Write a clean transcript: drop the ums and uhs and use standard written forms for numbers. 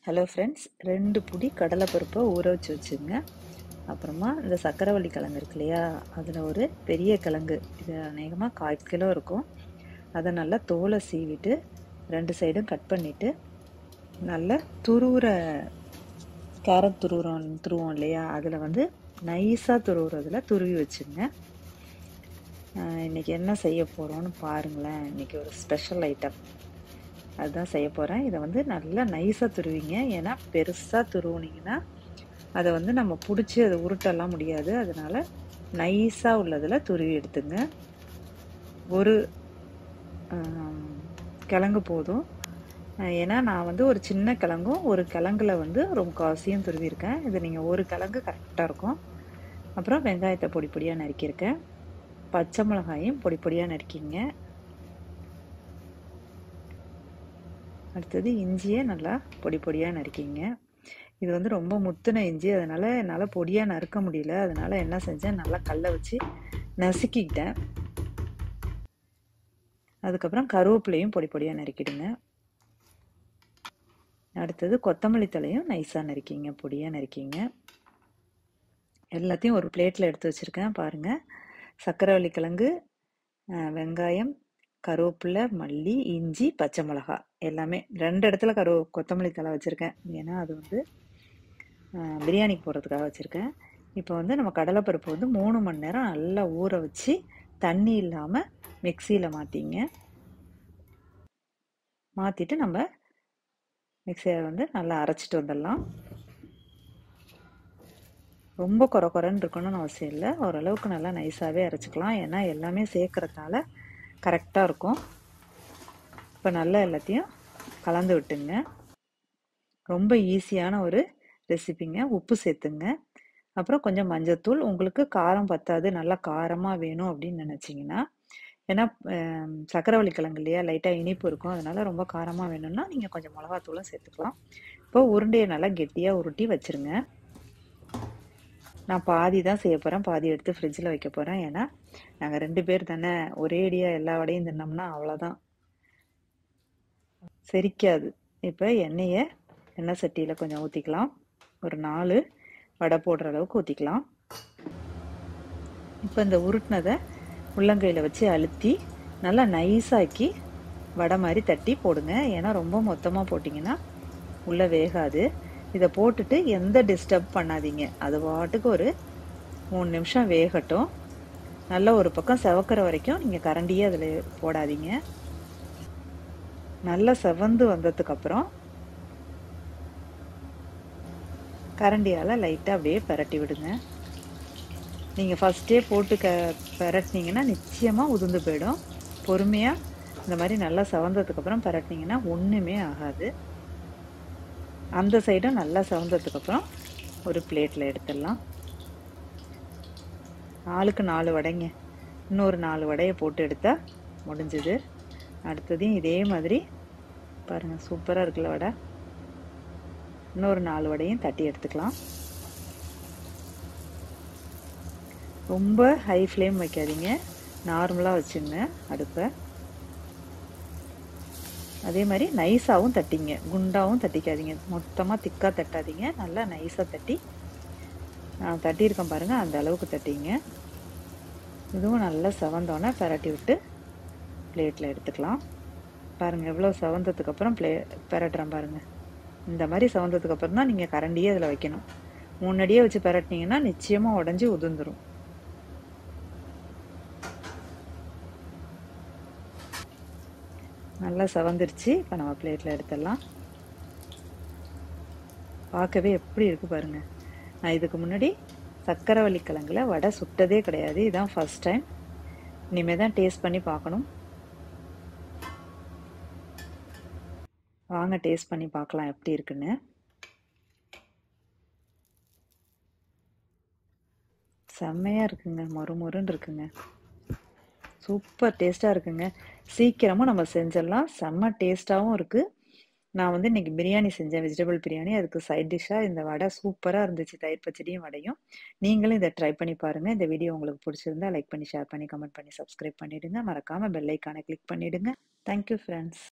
Hello friends, 2 புடி கடலைப்பருப்பை ஊற வச்சு வச்சுங்க. அப்புறமா இந்த சக்கரவள்ளி கிழங்கு இருக்கு இல்லையா, அதில் ஒரு பெரிய கிழங்கு, இது அநேகமாக 1/4 கிலோ இருக்கும். அதை நல்லா தோலை சீவிட்டு 2 சைடும் கட் பண்ணிவிட்டு நல்லா கேரட் துருவோம் இல்லையா, அதில் வந்து நைஸாக துருவுறதுல துருவி வச்சுங்க. இன்றைக்கி என்ன செய்ய போகிறோன்னு பாருங்களேன். இன்றைக்கி ஒரு ஸ்பெஷல் ஐட்டம் அதுதான் செய்ய போகிறேன். இதை வந்து நல்லா நைஸாக துருவிங்க. ஏன்னா பெருசாக துருவுனீங்கன்னா அதை வந்து நம்ம பிடிச்சி அதை உருட்டெல்லாம் முடியாது. அதனால் நைஸாக உள்ளதில் துருவி எடுத்துங்க. ஒரு கிழங்கு போதும். ஏன்னா நான் வந்து ஒரு சின்ன கிழங்கும் ஒரு கிழங்குல வந்து ரொம்ப காசியும் துருவிருக்கேன். இது நீங்கள் ஒரு கிழங்கு கரெக்டாக இருக்கும். அப்புறம் வெங்காயத்தை பொடி பொடியாக நறுக்கியிருக்கேன். பச்சை மிளகாயும் பொடி பொடியாக நறுக்கிங்க. அடுத்தது இஞ்சியை நல்லா பொடி பொடியாக நறுக்கிங்க. இது வந்து ரொம்ப முத்துன இஞ்சி, அதனால் என்னால் பொடியாக நறுக்க முடியல. அதனால் என்ன செஞ்சேன், நல்லா கல்லை வச்சு நசுக்கிக்கிட்டேன். அதுக்கப்புறம் கருவேப்பிலையும் பொடி பொடியாக நறுக்கிடுங்க. அடுத்தது கொத்தமல்லி தலையும் நைஸாக நறுக்கிங்க, பொடியாக நறுக்கிங்க. எல்லாத்தையும் ஒரு பிளேட்டில் எடுத்து வச்சுருக்கேன் பாருங்கள். சக்கரவள்ளி கிழங்கு, வெங்காயம், கருவேப்பிலை, மல்லி, இஞ்சி, பச்சை மிளகா எல்லாமே 2 இடத்துல கொத்தமல்லி தலை வச்சுருக்கேன். ஏன்னா அது வந்து பிரியாணிக்கு போடுறதுக்காக வச்சுருக்கேன். இப்போ வந்து நம்ம கடலைப்பருப்பு வந்து 3 மணி நேரம் நல்லா ஊற வச்சு தண்ணி இல்லாமல் மிக்சியில் மாற்றிட்டு நம்ம மிக்சியை வந்து நல்லா அரைச்சிட்டு வந்துடலாம். ரொம்ப குறைன்னு இருக்கணும்னு அவசியம் இல்லை, ஓரளவுக்கு நல்லா நைஸாகவே அரைச்சிக்கலாம். ஏன்னா எல்லாமே சேர்க்குறதால கரெக்டாக இருக்கும். இப்போ நல்லா எல்லாத்தையும் கலந்து விட்டுங்க. ரொம்ப ஈஸியான ஒரு ரெசிபிங்க. உப்பு சேர்த்துங்க. அப்புறம் கொஞ்சம் மஞ்சத்தூள். உங்களுக்கு காரம் பத்தாது, நல்லா காரமாக வேணும் அப்படின்னு நினச்சிங்கன்னா, ஏன்னா சக்கரவள்ளி கிழங்கு இல்லையா, லைட்டாக இனிப்பு இருக்கும். அதனால் ரொம்ப காரமாக வேணும்னா நீங்கள் கொஞ்சம் மிளகாத்தூளும் சேர்த்துக்கலாம். இப்போ உருண்டையை நல்லா கெட்டியாக உருட்டி வச்சுருங்க. நான் பாதி தான் செய்ய போகிறேன், பாதி எடுத்து ஃப்ரிட்ஜில் வைக்க போகிறேன். ஏன்னா நாங்கள் 2 பேர் தானே, ஒரேடியாக எல்லா வடையும் தின்னோம்னா அவ்வளோதான், செரிக்காது. இப்போ எண்ணெய் சட்டியில் கொஞ்சம் ஊற்றிக்கலாம். ஒரு 4 வடை போடுற அளவுக்கு ஊற்றிக்கலாம். இப்போ இந்த உருட்டினதை உள்ளங்கையில் வச்சு அழுத்தி நல்லா நைஸாக்கி வடை மாதிரி தட்டி போடுங்க. ஏன்னா ரொம்ப மொத்தமாக போட்டிங்கன்னா உள்ளே வேகாது. இதை போட்டுட்டு எந்த டிஸ்டர்ப் பண்ணாதீங்க. அது பாட்டுக்கு ஒரு 3 நிமிஷம் வேகட்டும். நல்லா ஒரு பக்கம் செவக்கிற வரைக்கும் நீங்கள் கரண்டியே அதில் போடாதீங்க. நல்லா செவந்து வந்ததுக்கப்புறம் கரண்டியால் லைட்டாக அப்படியே பரட்டி விடுங்க. நீங்கள் ஃபஸ்ட்டே போட்டு பரட்டினீங்கன்னா நிச்சயமாக உதிர்ந்து போயிடும். பொறுமையாக இந்த மாதிரி நல்லா செவந்ததுக்கப்புறம் பரட்டினீங்கன்னா ஒன்றுமே ஆகாது. அந்த சைடும் நல்லா செவந்ததுக்கப்புறம் ஒரு பிளேட்டில் எடுத்துடலாம். 4க்கு 4 வடைங்க. இன்னொரு 4 வடையை போட்டு எடுத்தால் முடிஞ்சுது. அடுத்ததையும் இதே மாதிரி பாருங்கள், சூப்பராக இருக்குல்ல வடை. இன்னொரு 4 வடையும் தட்டி எடுத்துக்கலாம். ரொம்ப ஹை ஃப்ளேம் வைக்காதீங்க, நார்மலாக வச்சுங்க அடுப்பை. அதே மாதிரி நைஸாகவும் தட்டிங்க, குண்டாகவும் தட்டிக்காதீங்க, மொத்தமாக திக்காக தட்டாதீங்க. நல்லா நைஸாக தட்டி, நான் தட்டியிருக்கேன் பாருங்கள், அந்த அளவுக்கு தட்டிங்க. இதுவும் நல்லா செவந்தோன்னே பரட்டி விட்டு பிளேட்டில் எடுத்துக்கலாம். பாருங்கள் எவ்வளோ செவந்ததுக்கப்புறம் பரட்டுறேன் பாருங்கள். இந்த மாதிரி செவந்ததுக்கப்புறம் தான் நீங்கள் கரண்டியே அதில் வைக்கணும். முன்னாடியே வச்சு பரட்டினீங்கன்னா நிச்சயமாக உடஞ்சி உதிர்ந்துடும். நல்லா செவந்துருச்சு. இப்போ நம்ம பிளேட்டில் எடுத்துடலாம். பார்க்கவே எப்படி இருக்குது பாருங்கள். நான் இதுக்கு முன்னாடி சக்கரவள்ளி கிழங்குல வடை சுட்டதே கிடையாது, இதுதான் ஃபர்ஸ்ட் டைம். இனிமேல் தான் டேஸ்ட் பண்ணி பார்க்கணும். வாங்க டேஸ்ட் பண்ணி பார்க்கலாம் எப்படி இருக்குன்னு. செம்மையாக இருக்குங்க, மொறுன்னு இருக்குங்க, சூப்பர் டேஸ்ட்டாக இருக்குங்க. சீக்கிரமும் நம்ம செஞ்சிடலாம், செம்ம டேஸ்ட்டாகவும் இருக்குது. நான் வந்து இன்றைக்கி பிரியாணி செஞ்சேன், வெஜிடபிள் பிரியாணி. அதுக்கு சைட் டிஷ்ஷாக இந்த வடை சூப்பராக இருந்துச்சு, தயிர் பச்சடியும் வடையும். நீங்களும் இதை ட்ரை பண்ணி பாருங்கள். இந்த வீடியோ உங்களுக்கு பிடிச்சிருந்தா லைக் பண்ணி, ஷேர் பண்ணி, கமெண்ட் பண்ணி, சப்ஸ்கிரைப் பண்ணிவிடுங்க. மறக்காமல் பெல் ஐக்கானை கிளிக் பண்ணிவிடுங்க. Thank you friends.